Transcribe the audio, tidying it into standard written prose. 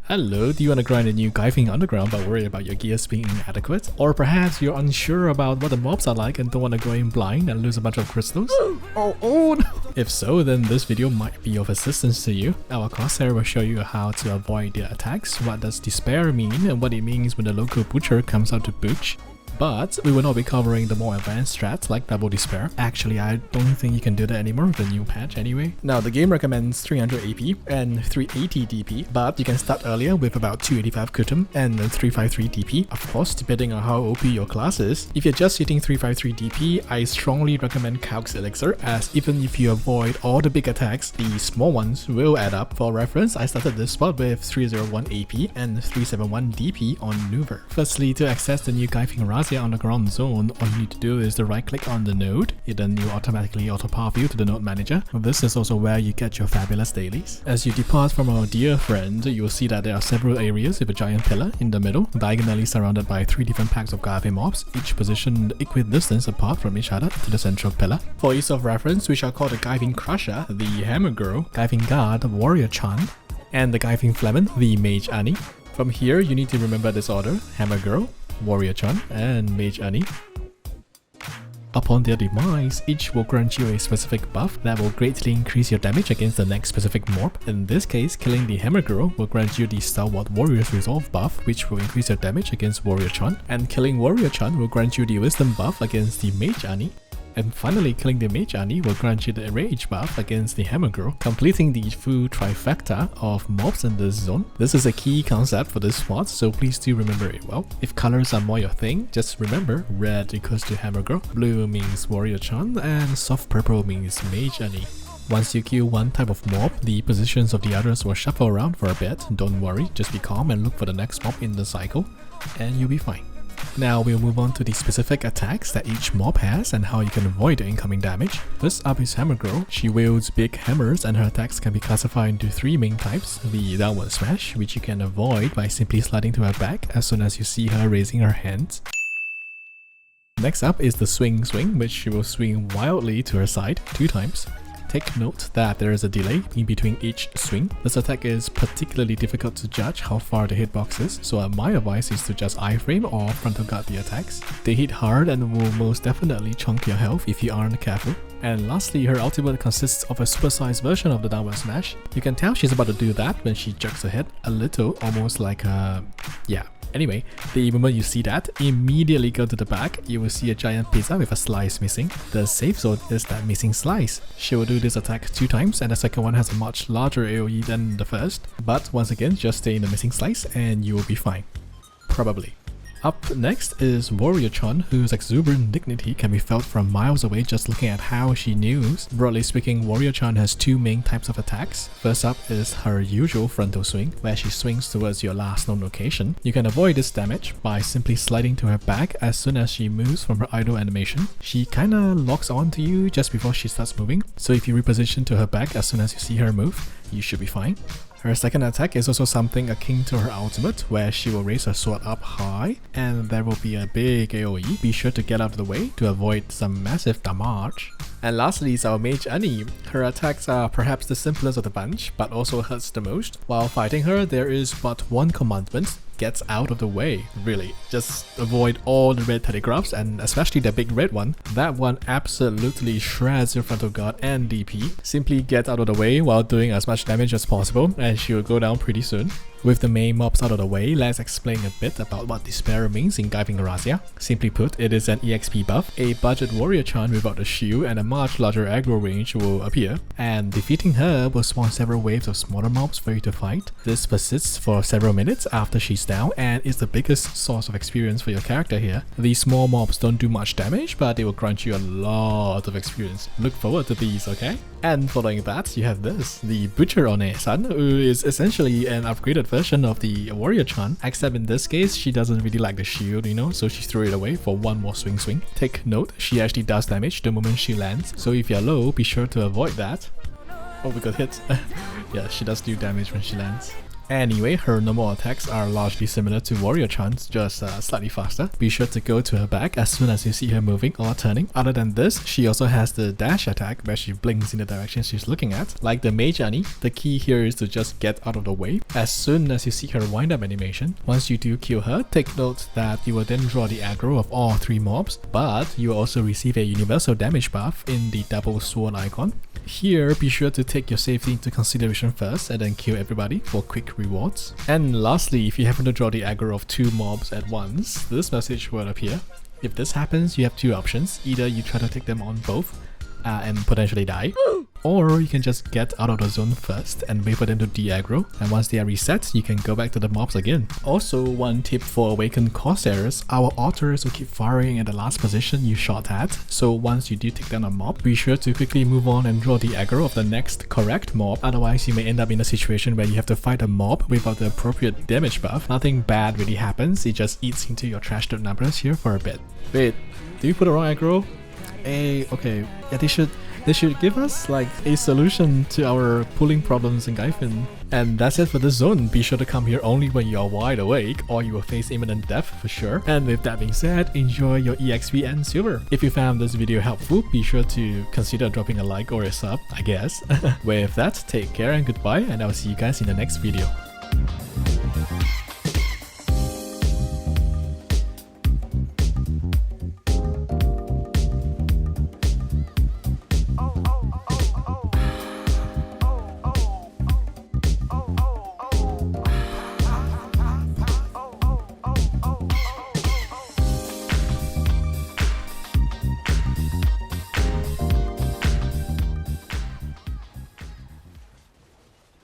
Hello, do you want to grind a new Gyfin underground but worry about your gears being inadequate? Or perhaps you're unsure about what the mobs are like and don't want to go in blind and lose a bunch of crystals? Oh no! If so, then this video might be of assistance to you. Our Corsair will show you how to avoid their attacks, what does despair mean, and what it means when the local butcher comes out to butch. But we will not be covering the more advanced strats like double despair. Actually, I don't think you can do that anymore with the new patch anyway. Now, the game recommends 300 AP and 380 DP, but you can start earlier with about 285 Kutum and 353 DP, of course, depending on how OP your class is. If you're just hitting 353 DP, I strongly recommend Calx Elixir, as even if you avoid all the big attacks, the small ones will add up. For reference, I started this spot with 301 AP and 371 DP on Nuver. Firstly, to access the new Gyfin Rhasia underground zone, all you need to do is to right click on the node. It then will automatically auto-path you to the node manager. This is also where you get your fabulous dailies. As you depart from our dear friend, you will see that there are several areas with a giant pillar in the middle, diagonally surrounded by 3 different packs of Gyfin mobs, each positioned equidistant apart from each other to the central pillar. For ease of reference, we shall call the Gyfin Crusher the Hammer Girl, Gyfin Guard the Warrior Chan, and the Gyfin Flamen the Mage Unnie. From here, you need to remember this order: Hammer Girl, Warrior Chan, and Mage Unnie. Upon their demise, each will grant you a specific buff that will greatly increase your damage against the next specific mob. In this case, killing the Hammer Girl will grant you the Stalwart Warrior's Resolve buff, which will increase your damage against Warrior Chan, and killing Warrior Chan will grant you the Wisdom buff against the Mage Unnie. And finally, killing the Mage Unnie will grant you the Rage buff against the Hammer Girl, completing the full trifecta of mobs in this zone. This is a key concept for this mod, so please do remember it well. If colors are more your thing, just remember red equals to Hammer Girl, blue means Warrior Chan, and soft purple means Mage Unnie. Once you kill one type of mob, the positions of the others will shuffle around for a bit. Don't worry, just be calm and look for the next mob in the cycle, and you'll be fine. Now we'll move on to the specific attacks that each mob has and how you can avoid the incoming damage. First up is Hammer Girl. She wields big hammers and her attacks can be classified into 3 main types. The downward smash, which you can avoid by simply sliding to her back as soon as you see her raising her hands. Next up is the swing, which she will swing wildly to her side 2 times. Take note that there is a delay in between each swing. This attack is particularly difficult to judge how far the hitbox is, so my advice is to just iframe or frontal guard the attacks. They hit hard and will most definitely chunk your health if you aren't careful. And lastly, her ultimate consists of a supersized version of the downward smash. You can tell she's about to do that when she jerks her head a little, almost like a... yeah. Anyway, the moment you see that, immediately go to the back. You will see a giant pizza with a slice missing. The safe zone is that missing slice. She will do this attack 2 times and the second one has a much larger AoE than the first. But once again, just stay in the missing slice and you will be fine. Probably. Up next is Warrior Chan, whose exuberant dignity can be felt from miles away just looking at how she moves. Broadly speaking, Warrior Chan has 2 main types of attacks. First up is her usual frontal swing, where she swings towards your last known location. You can avoid this damage by simply sliding to her back as soon as she moves from her idle animation. She kinda locks onto you just before she starts moving, so if you reposition to her back as soon as you see her move, you should be fine. Her second attack is also something akin to her ultimate, where she will raise her sword up high and there will be a big AoE. Be sure to get out of the way to avoid some massive damage. And lastly is our Mage Unnie. Her attacks are perhaps the simplest of the bunch, but also hurts the most. While fighting her, there is but one commandment: get out of the way. Really, just avoid all the red telegraphs and especially the big red one. That one absolutely shreds your frontal guard and DP. Simply get out of the way while doing as much damage as possible and she will go down pretty soon. With the main mobs out of the way, let's explain a bit about what Despair means in Gyfin Rhasia. Simply put, it is an EXP buff. A budget Warrior Chan without a shield and a much larger aggro range will appear, and defeating her will spawn several waves of smaller mobs for you to fight. This persists for several minutes after she's down and is the biggest source of experience for your character here. These small mobs don't do much damage, but they will grant you a lot of experience. Look forward to these, okay? And following that, you have this, the Butcher Onee-san, who is essentially an upgraded version of the Warrior Chan, except in this case, she doesn't really like the shield, you know, so she threw it away for one more swing. Take note, she actually does damage the moment she lands, so if you're low, be sure to avoid that. Oh, we got hit. Yeah, she does do damage when she lands. Anyway, her normal attacks are largely similar to Warrior Chan's, just slightly faster. Be sure to go to her back as soon as you see her moving or turning. Other than this, she also has the dash attack where she blinks in the direction she's looking at. Like the Mage Unnie, the key here is to just get out of the way as soon as you see her wind up animation. Once you do kill her, take note that you will then draw the aggro of all 3 mobs, but you will also receive a universal damage buff in the double sword icon. Here, be sure to take your safety into consideration first and then kill everybody for quick rewards. And lastly, if you happen to draw the aggro of 2 mobs at once, this message will appear. If this happens, you have 2 options. Either you try to take them on both and potentially die, or you can just get out of the zone first and wait for them to de-aggro, and once they are reset, you can go back to the mobs again. Also, one tip for Awakened Corsairs, our authors will keep firing at the last position you shot at, so once you do take down a mob, be sure to quickly move on and draw the aggro of the next correct mob, otherwise you may end up in a situation where you have to fight a mob without the appropriate damage buff. Nothing bad really happens, it just eats into your trashed out numbers here for a bit. Wait, did you put the wrong aggro? Okay, yeah, they should give us like a solution to our pulling problems in Gyfin. And that's it for this zone. Be sure to come here only when you are wide awake or you will face imminent death for sure. And with that being said, enjoy your EXP and silver. If you found this video helpful, be sure to consider dropping a like or a sub, I guess. With that, take care and goodbye, and I'll see you guys in the next video.